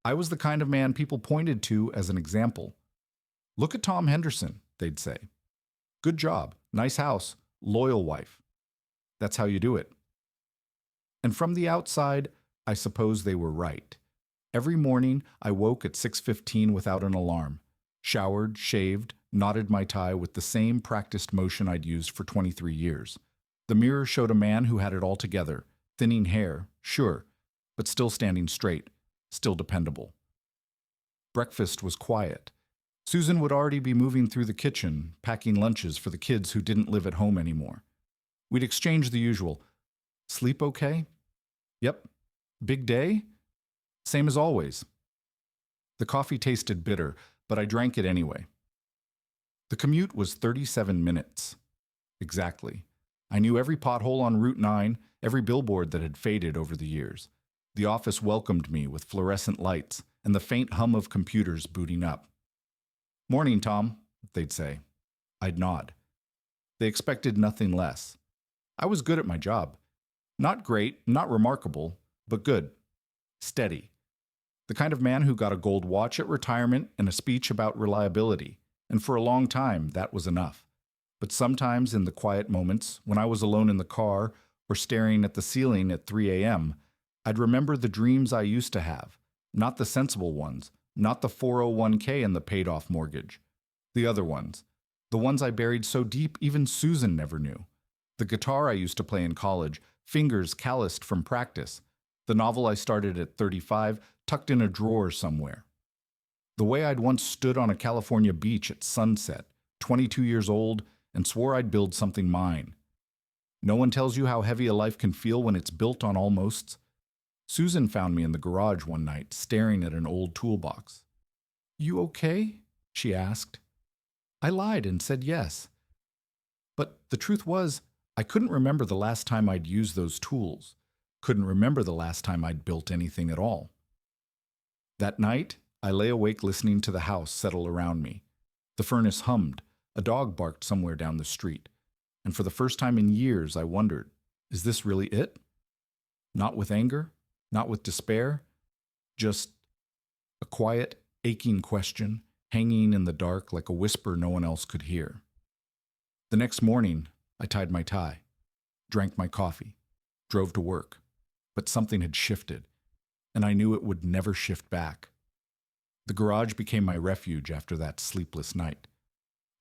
I was the kind of man people pointed to as an example. Look at Tom Henderson, they'd say. Good job, nice house, loyal wife. That's how you do it. And from the outside, I suppose they were right. Every morning, I woke at 6:15 without an alarm, showered, shaved, knotted my tie with the same practiced motion I'd used for 23 years. The mirror showed a man who had it all together, thinning hair, sure, but still standing straight, still dependable. Breakfast was quiet. Susan would already be moving through the kitchen, packing lunches for the kids who didn't live at home anymore. We'd exchange the usual, sleep okay? Yep. Big day? Same as always. The coffee tasted bitter, but I drank it anyway. The commute was 37 minutes. Exactly. I knew every pothole on Route 9, every billboard that had faded over the years. The office welcomed me with fluorescent lights and the faint hum of computers booting up. Morning, Tom, they'd say. I'd nod. They expected nothing less. I was good at my job. Not great, not remarkable, but good. Steady. The kind of man who got a gold watch at retirement and a speech about reliability, and for a long time that was enough. But sometimes in the quiet moments, when I was alone in the car or staring at the ceiling at 3 a.m., I'd remember the dreams I used to have, not the sensible ones, not the 401k and the paid-off mortgage. The other ones, the ones I buried so deep even Susan never knew. The guitar I used to play in college, fingers calloused from practice. The novel I started at 35, tucked in a drawer somewhere. The way I'd once stood on a California beach at sunset, 22 years old, and swore I'd build something mine. No one tells you how heavy a life can feel when it's built on almosts. Susan found me in the garage one night, staring at an old toolbox. You okay? She asked. I lied and said yes. But the truth was, I couldn't remember the last time I'd used those tools. Couldn't remember the last time I'd built anything at all. That night, I lay awake listening to the house settle around me. The furnace hummed. A dog barked somewhere down the street. And for the first time in years, I wondered, is this really it? Not with anger, not with despair, just a quiet, aching question hanging in the dark like a whisper no one else could hear. The next morning, I tied my tie, drank my coffee, drove to work. But something had shifted, and I knew it would never shift back. The garage became my refuge after that sleepless night.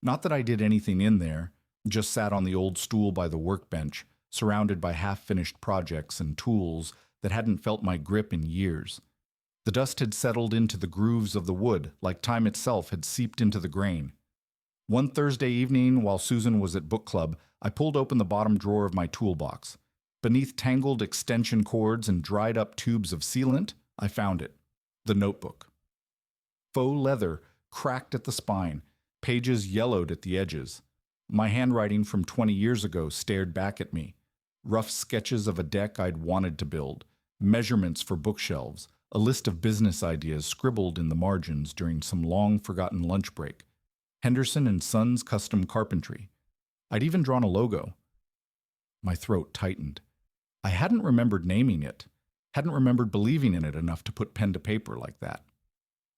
Not that I did anything in there, just sat on the old stool by the workbench, surrounded by half-finished projects and tools that hadn't felt my grip in years. The dust had settled into the grooves of the wood, like time itself had seeped into the grain. One Thursday evening, while Susan was at book club, I pulled open the bottom drawer of my toolbox. Beneath tangled extension cords and dried-up tubes of sealant, I found it. The notebook. Faux leather, cracked at the spine, pages yellowed at the edges. My handwriting from 20 years ago stared back at me. Rough sketches of a deck I'd wanted to build, measurements for bookshelves, a list of business ideas scribbled in the margins during some long-forgotten lunch break. Henderson and Sons Custom Carpentry. I'd even drawn a logo. My throat tightened. I hadn't remembered naming it, hadn't remembered believing in it enough to put pen to paper like that.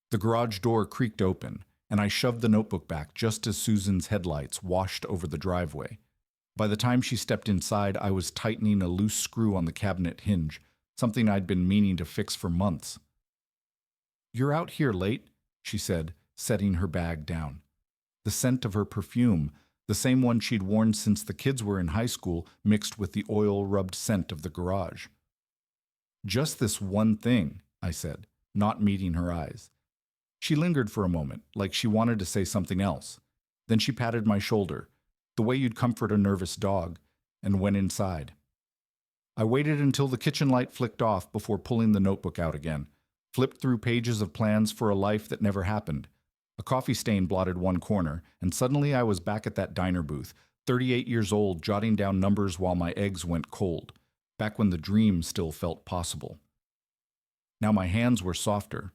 The garage door creaked open, and I shoved the notebook back just as Susan's headlights washed over the driveway. By the time she stepped inside, I was tightening a loose screw on the cabinet hinge, something I'd been meaning to fix for months. You're out here late, she said, setting her bag down. The scent of her perfume, the same one she'd worn since the kids were in high school, mixed with the oil-rubbed scent of the garage. Just this one thing, I said, not meeting her eyes. She lingered for a moment, like she wanted to say something else. Then she patted my shoulder, the way you'd comfort a nervous dog, and went inside. I waited until the kitchen light flicked off before pulling the notebook out again, flipped through pages of plans for a life that never happened. A coffee stain blotted one corner, and suddenly I was back at that diner booth, 38 years old, jotting down numbers while my eggs went cold, back when the dream still felt possible. Now my hands were softer.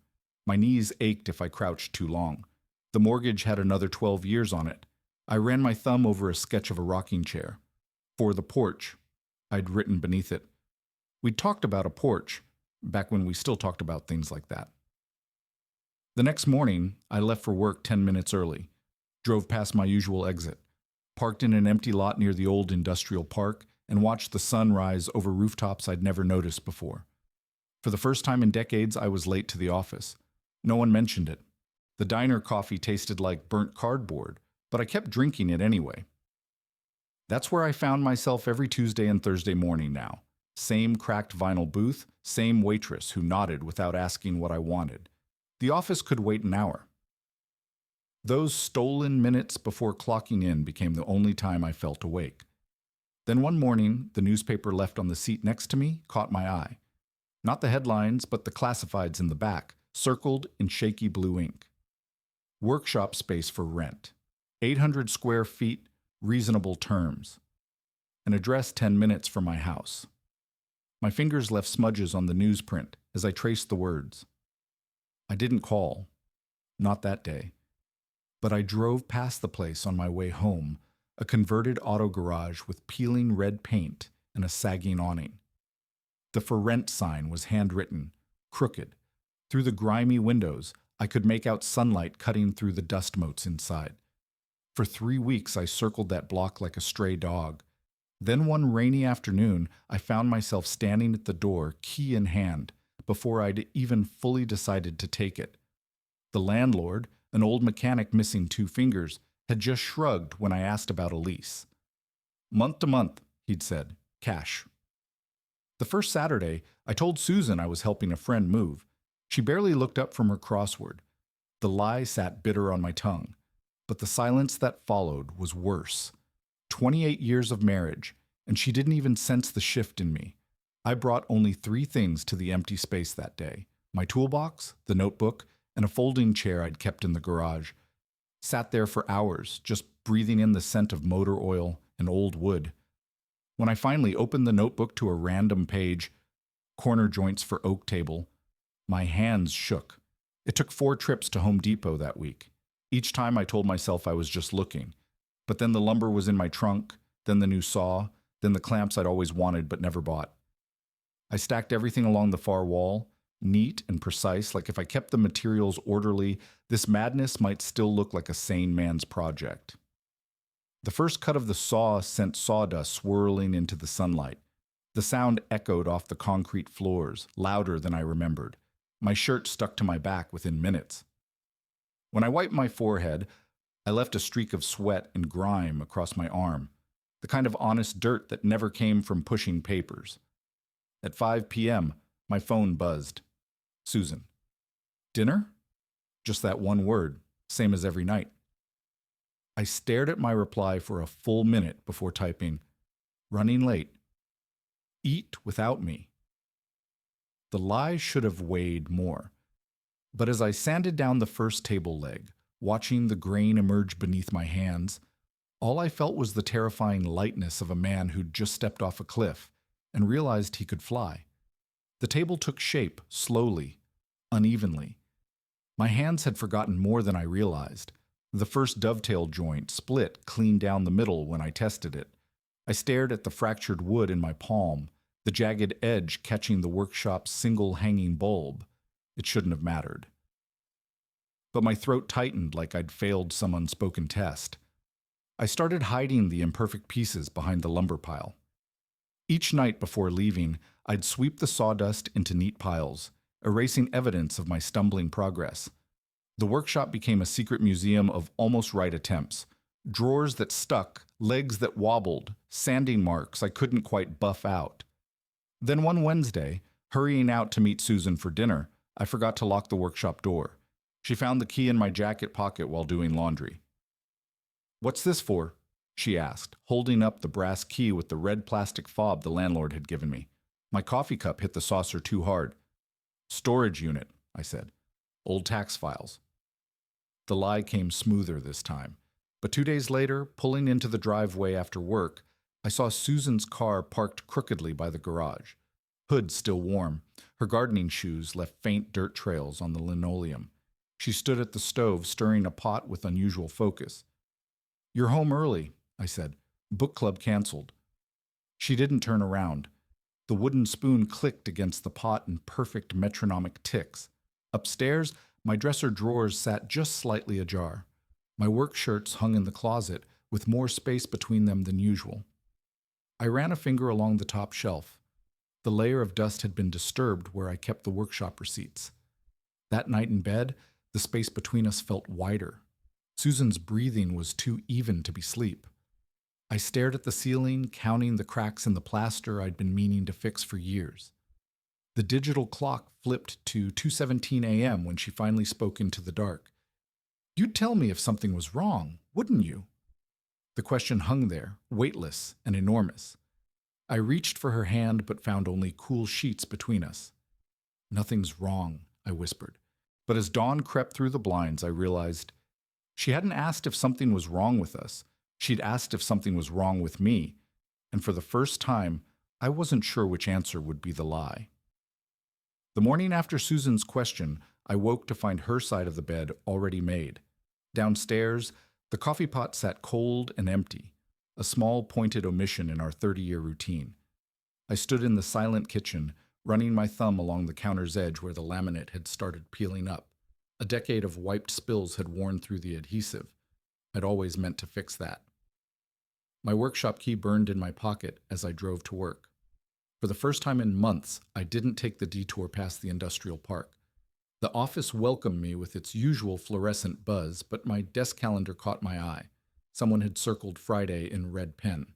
My knees ached if I crouched too long. The mortgage had another 12 years on it. I ran my thumb over a sketch of a rocking chair. For the porch, I'd written beneath it. We'd talked about a porch, back when we still talked about things like that. The next morning, I left for work 10 minutes early, drove past my usual exit, parked in an empty lot near the old industrial park, and watched the sun rise over rooftops I'd never noticed before. For the first time in decades, I was late to the office. No one mentioned it. The diner coffee tasted like burnt cardboard, but I kept drinking it anyway. That's where I found myself every Tuesday and Thursday morning now. Same cracked vinyl booth, same waitress who nodded without asking what I wanted. The office could wait an hour. Those stolen minutes before clocking in became the only time I felt awake. Then one morning, the newspaper left on the seat next to me caught my eye. Not the headlines, but the classifieds in the back, circled in shaky blue ink. Workshop space for rent. 800 square feet, reasonable terms. An address 10 minutes from my house. My fingers left smudges on the newsprint as I traced the words. I didn't call. Not that day. But I drove past the place on my way home, a converted auto garage with peeling red paint and a sagging awning. The for rent sign was handwritten, crooked. Through the grimy windows, I could make out sunlight cutting through the dust motes inside. For 3 weeks, I circled that block like a stray dog. Then one rainy afternoon, I found myself standing at the door, key in hand, before I'd even fully decided to take it. The landlord, an old mechanic missing 2 fingers, had just shrugged when I asked about a lease. Month to month, he'd said, cash. The first Saturday, I told Susan I was helping a friend move. She barely looked up from her crossword. The lie sat bitter on my tongue. But the silence that followed was worse. 28 years of marriage, and she didn't even sense the shift in me. I brought only 3 things to the empty space that day: my toolbox, the notebook, and a folding chair I'd kept in the garage. Sat there for hours, just breathing in the scent of motor oil and old wood. When I finally opened the notebook to a random page, corner joints for oak table, my hands shook. It took 4 trips to Home Depot that week. Each time I told myself I was just looking. But then the lumber was in my trunk, then the new saw, then the clamps I'd always wanted but never bought. I stacked everything along the far wall, neat and precise, like if I kept the materials orderly, this madness might still look like a sane man's project. The first cut of the saw sent sawdust swirling into the sunlight. The sound echoed off the concrete floors, louder than I remembered. My shirt stuck to my back within minutes. When I wiped my forehead, I left a streak of sweat and grime across my arm, the kind of honest dirt that never came from pushing papers. At 5 p.m., my phone buzzed. Susan. Dinner? Just that one word, same as every night. I stared at my reply for a full minute before typing, running late. Eat without me. The lie should have weighed more. But as I sanded down the first table leg, watching the grain emerge beneath my hands, all I felt was the terrifying lightness of a man who'd just stepped off a cliff and realized he could fly. The table took shape, slowly, unevenly. My hands had forgotten more than I realized. The first dovetail joint split clean down the middle when I tested it. I stared at the fractured wood in my palm, the jagged edge catching the workshop's single hanging bulb. It shouldn't have mattered. But my throat tightened like I'd failed some unspoken test. I started hiding the imperfect pieces behind the lumber pile. Each night before leaving, I'd sweep the sawdust into neat piles, erasing evidence of my stumbling progress. The workshop became a secret museum of almost right attempts. Drawers that stuck, legs that wobbled, sanding marks I couldn't quite buff out. Then one Wednesday, hurrying out to meet Susan for dinner, I forgot to lock the workshop door. She found the key in my jacket pocket while doing laundry. "What's this for?" she asked, holding up the brass key with the red plastic fob the landlord had given me. My coffee cup hit the saucer too hard. "Storage unit," I said. "Old tax files." The lie came smoother this time. But 2 days later, pulling into the driveway after work, I saw Susan's car parked crookedly by the garage. Hood still warm. Her gardening shoes left faint dirt trails on the linoleum. She stood at the stove, stirring a pot with unusual focus. "You're home early," I said. "Book club canceled." She didn't turn around. The wooden spoon clicked against the pot in perfect metronomic ticks. Upstairs, My dresser drawers sat just slightly ajar. My work shirts hung in the closet, with more space between them than usual. I ran a finger along the top shelf. The layer of dust had been disturbed where I kept the workshop receipts. That night in bed, the space between us felt wider. Susan's breathing was too even to be sleep. I stared at the ceiling, counting the cracks in the plaster I'd been meaning to fix for years. The digital clock flipped to 2:17 a.m. when she finally spoke into the dark. "You'd tell me if something was wrong, wouldn't you?" The question hung there, weightless and enormous. I reached for her hand but found only cool sheets between us. "Nothing's wrong," I whispered. But as dawn crept through the blinds, I realized she hadn't asked if something was wrong with us. She'd asked if something was wrong with me. And for the first time, I wasn't sure which answer would be the lie. The morning after Susan's question, I woke to find her side of the bed already made. Downstairs, the coffee pot sat cold and empty, a small pointed omission in our 30-year routine. I stood in the silent kitchen, running my thumb along the counter's edge where the laminate had started peeling up. A decade of wiped spills had worn through the adhesive. I'd always meant to fix that. My workshop key burned in my pocket as I drove to work. For the first time in months, I didn't take the detour past the industrial park. The office welcomed me with its usual fluorescent buzz, but my desk calendar caught my eye. Someone had circled Friday in red pen.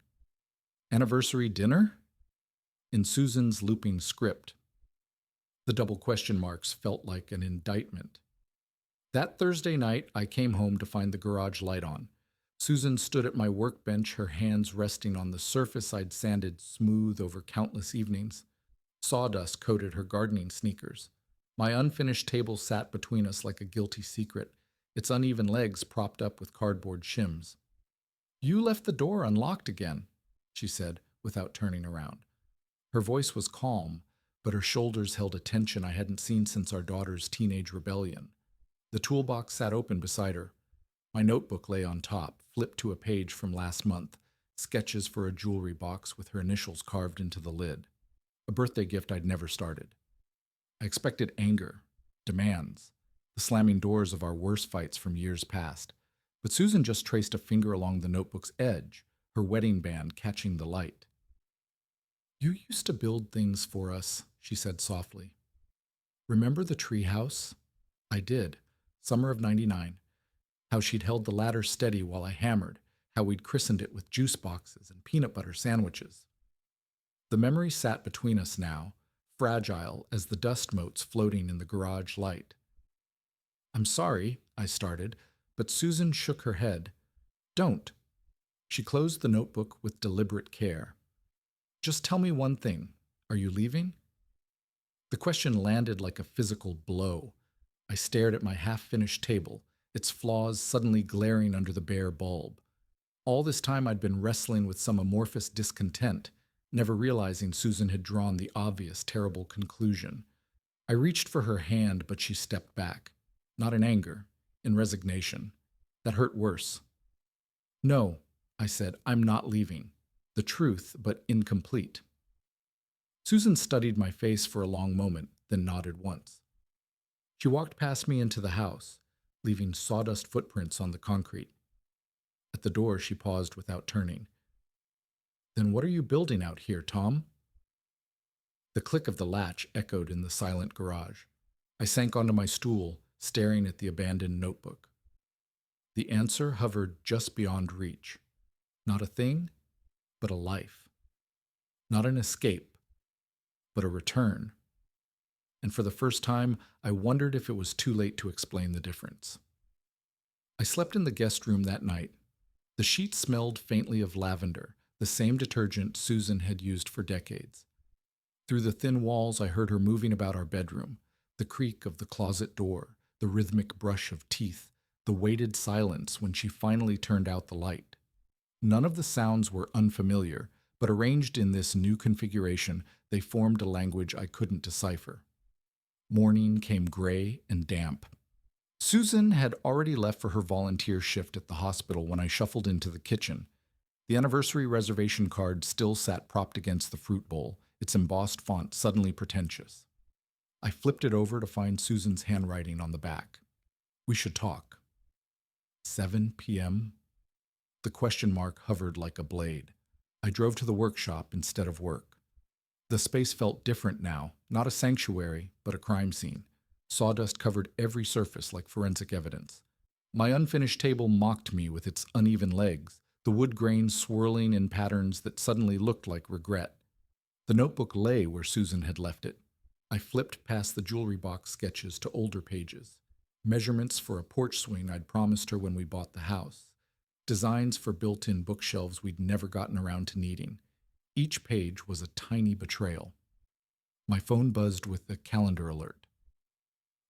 Anniversary dinner? In Susan's looping script. The double question marks felt like an indictment. That Thursday night, I came home to find the garage light on. Susan stood at my workbench, her hands resting on the surface I'd sanded smooth over countless evenings. Sawdust coated her gardening sneakers. My unfinished table sat between us like a guilty secret, its uneven legs propped up with cardboard shims. "You left the door unlocked again," she said, without turning around. Her voice was calm, but her shoulders held a tension I hadn't seen since our daughter's teenage rebellion. The toolbox sat open beside her. My notebook lay on top, flipped to a page from last month, sketches for a jewelry box with her initials carved into the lid. A birthday gift I'd never started. I expected anger, demands, the slamming doors of our worst fights from years past. But Susan just traced a finger along the notebook's edge, her wedding band catching the light. "You used to build things for us," she said softly. "Remember the treehouse?" I did. Summer of '99. How she'd held the ladder steady while I hammered, how we'd christened it with juice boxes and peanut butter sandwiches. The memory sat between us now, fragile as the dust motes floating in the garage light. "I'm sorry," I started, but Susan shook her head. "Don't." She closed the notebook with deliberate care. "Just tell me one thing. Are you leaving?" The question landed like a physical blow. I stared at my half-finished table, its flaws suddenly glaring under the bare bulb. All this time I'd been wrestling with some amorphous discontent, never realizing Susan had drawn the obvious, terrible conclusion. I reached for her hand, but she stepped back. Not in anger, in resignation. That hurt worse. "No," I said, "I'm not leaving. The truth, but incomplete." Susan studied my face for a long moment, then nodded once. She walked past me into the house, leaving sawdust footprints on the concrete. At the door, she paused without turning. "Then what are you building out here, Tom?" The click of the latch echoed in the silent garage. I sank onto my stool, staring at the abandoned notebook. The answer hovered just beyond reach. Not a thing, but a life. Not an escape, but a return. And for the first time, I wondered if it was too late to explain the difference. I slept in the guest room that night. The sheets smelled faintly of lavender, the same detergent Susan had used for decades. Through the thin walls, I heard her moving about our bedroom, the creak of the closet door, the rhythmic brush of teeth, the weighted silence when she finally turned out the light. None of the sounds were unfamiliar, but arranged in this new configuration, they formed a language I couldn't decipher. Morning came gray and damp. Susan had already left for her volunteer shift at the hospital when I shuffled into the kitchen. The anniversary reservation card still sat propped against the fruit bowl, its embossed font suddenly pretentious. I flipped it over to find Susan's handwriting on the back. We should talk. 7 p.m.? The question mark hovered like a blade. I drove to the workshop instead of work. The space felt different now, not a sanctuary, but a crime scene. Sawdust covered every surface like forensic evidence. My unfinished table mocked me with its uneven legs, the wood grain swirling in patterns that suddenly looked like regret. The notebook lay where Susan had left it. I flipped past the jewelry box sketches to older pages. Measurements for a porch swing I'd promised her when we bought the house. Designs for built-in bookshelves we'd never gotten around to needing. Each page was a tiny betrayal. My phone buzzed with a calendar alert.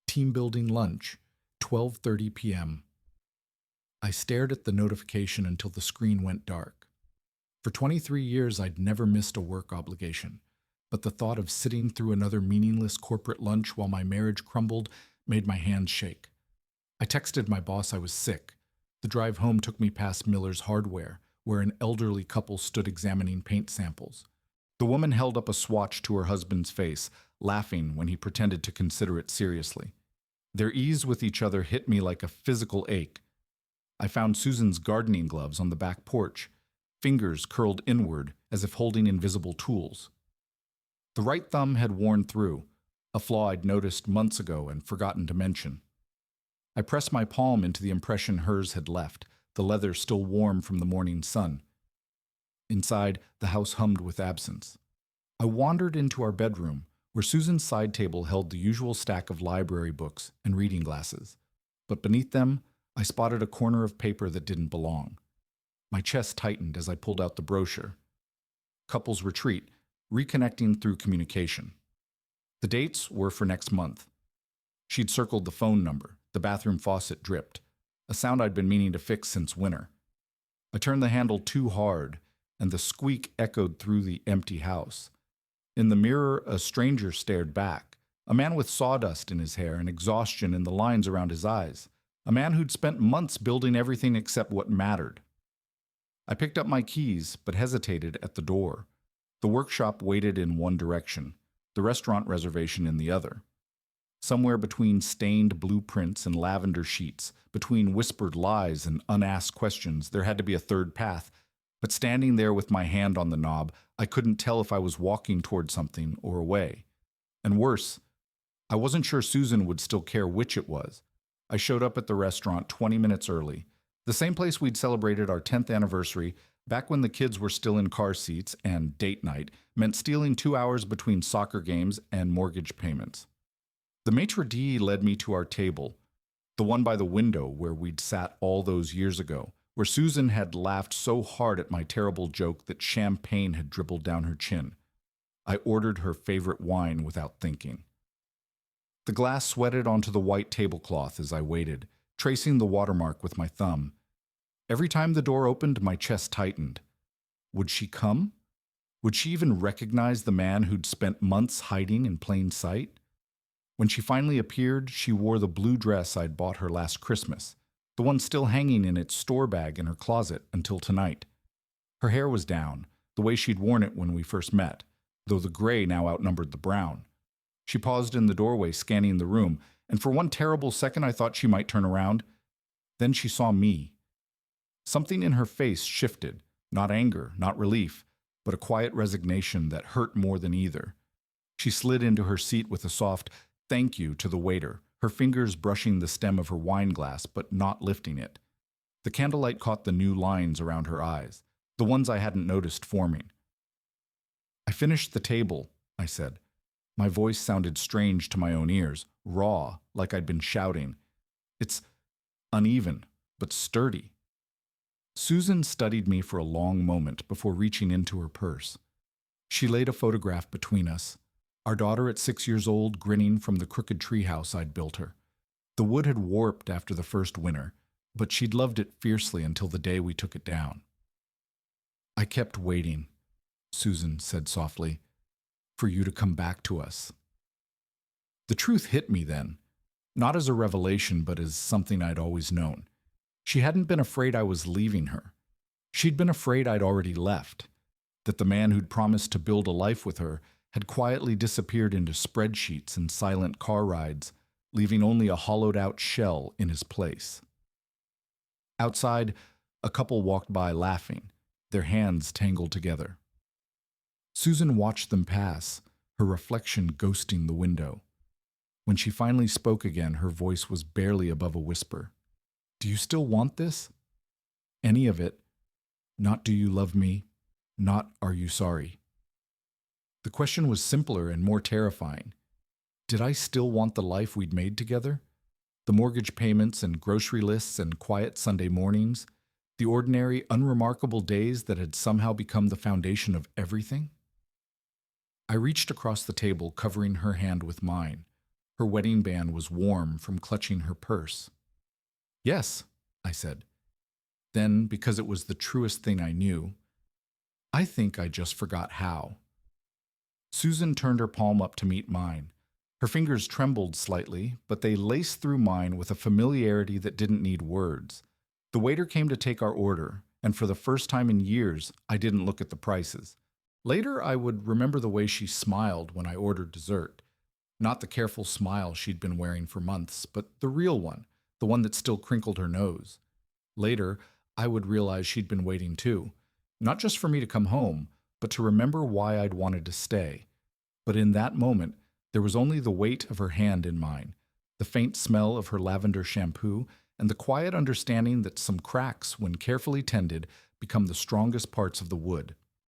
Team building lunch, 12:30 p.m. I stared at the notification until the screen went dark. For 23 years, I'd never missed a work obligation, but the thought of sitting through another meaningless corporate lunch while my marriage crumbled made my hands shake. I texted my boss I was sick. The drive home took me past Miller's Hardware, where an elderly couple stood examining paint samples. The woman held up a swatch to her husband's face, laughing when he pretended to consider it seriously. Their ease with each other hit me like a physical ache. I found Susan's gardening gloves on the back porch, fingers curled inward as if holding invisible tools. The right thumb had worn through, a flaw I'd noticed months ago and forgotten to mention. I pressed my palm into the impression hers had left, the leather still warm from the morning sun. Inside, the house hummed with absence. I wandered into our bedroom, where Susan's side table held the usual stack of library books and reading glasses. But beneath them, I spotted a corner of paper that didn't belong. My chest tightened as I pulled out the brochure. Couples Retreat, Reconnecting Through Communication. The dates were for next month. She'd circled the phone number. The bathroom faucet dripped, a sound I'd been meaning to fix since winter. I turned the handle too hard, and the squeak echoed through the empty house. In the mirror, a stranger stared back, a man with sawdust in his hair and exhaustion in the lines around his eyes, a man who'd spent months building everything except what mattered. I picked up my keys, but hesitated at the door. The workshop waited in one direction, the restaurant reservation in the other. Somewhere between stained blueprints and lavender sheets, between whispered lies and unasked questions, there had to be a third path. But standing there with my hand on the knob, I couldn't tell if I was walking toward something or away. And worse, I wasn't sure Susan would still care which it was. I showed up at the restaurant 20 minutes early, the same place we'd celebrated our 10th anniversary back when the kids were still in car seats and date night meant stealing 2 hours between soccer games and mortgage payments. The maitre d' led me to our table, the one by the window where we'd sat all those years ago, where Susan had laughed so hard at my terrible joke that champagne had dribbled down her chin. I ordered her favorite wine without thinking. The glass sweated onto the white tablecloth as I waited, tracing the watermark with my thumb. Every time the door opened, my chest tightened. Would she come? Would she even recognize the man who'd spent months hiding in plain sight? When she finally appeared, she wore the blue dress I'd bought her last Christmas, the one still hanging in its store bag in her closet until tonight. Her hair was down, the way she'd worn it when we first met, though the gray now outnumbered the brown. She paused in the doorway, scanning the room, and for one terrible second I thought she might turn around. Then she saw me. Something in her face shifted, not anger, not relief, but a quiet resignation that hurt more than either. She slid into her seat with a soft "thank you" to the waiter, her fingers brushing the stem of her wine glass but not lifting it. The candlelight caught the new lines around her eyes, the ones I hadn't noticed forming. "I finished the table," I said. My voice sounded strange to my own ears, raw, like I'd been shouting. "It's uneven, but sturdy." Susan studied me for a long moment before reaching into her purse. She laid a photograph between us, our daughter at 6 years old grinning from the crooked treehouse I'd built her. The wood had warped after the first winter, but she'd loved it fiercely until the day we took it down. "I kept waiting," Susan said softly, "for you to come back to us." The truth hit me then, not as a revelation but as something I'd always known. She hadn't been afraid I was leaving her. She'd been afraid I'd already left, that the man who'd promised to build a life with her had quietly disappeared into spreadsheets and silent car rides, leaving only a hollowed-out shell in his place. Outside, a couple walked by laughing, their hands tangled together. Susan watched them pass, her reflection ghosting the window. When she finally spoke again, her voice was barely above a whisper. "Do you still want this? Any of it? Not do you love me? Not are you sorry?" The question was simpler and more terrifying. Did I still want the life we'd made together? The mortgage payments and grocery lists and quiet Sunday mornings? The ordinary, unremarkable days that had somehow become the foundation of everything? I reached across the table, covering her hand with mine. Her wedding band was warm from clutching her purse. "Yes," I said. Then, because it was the truest thing I knew, "I think I just forgot how." Susan turned her palm up to meet mine. Her fingers trembled slightly, but they laced through mine with a familiarity that didn't need words. The waiter came to take our order, and for the first time in years, I didn't look at the prices. Later, I would remember the way she smiled when I ordered dessert. Not the careful smile she'd been wearing for months, but the real one, the one that still crinkled her nose. Later, I would realize she'd been waiting too, not just for me to come home, but to remember why I'd wanted to stay. But in that moment, there was only the weight of her hand in mine, the faint smell of her lavender shampoo, and the quiet understanding that some cracks, when carefully tended, become the strongest parts of the wood.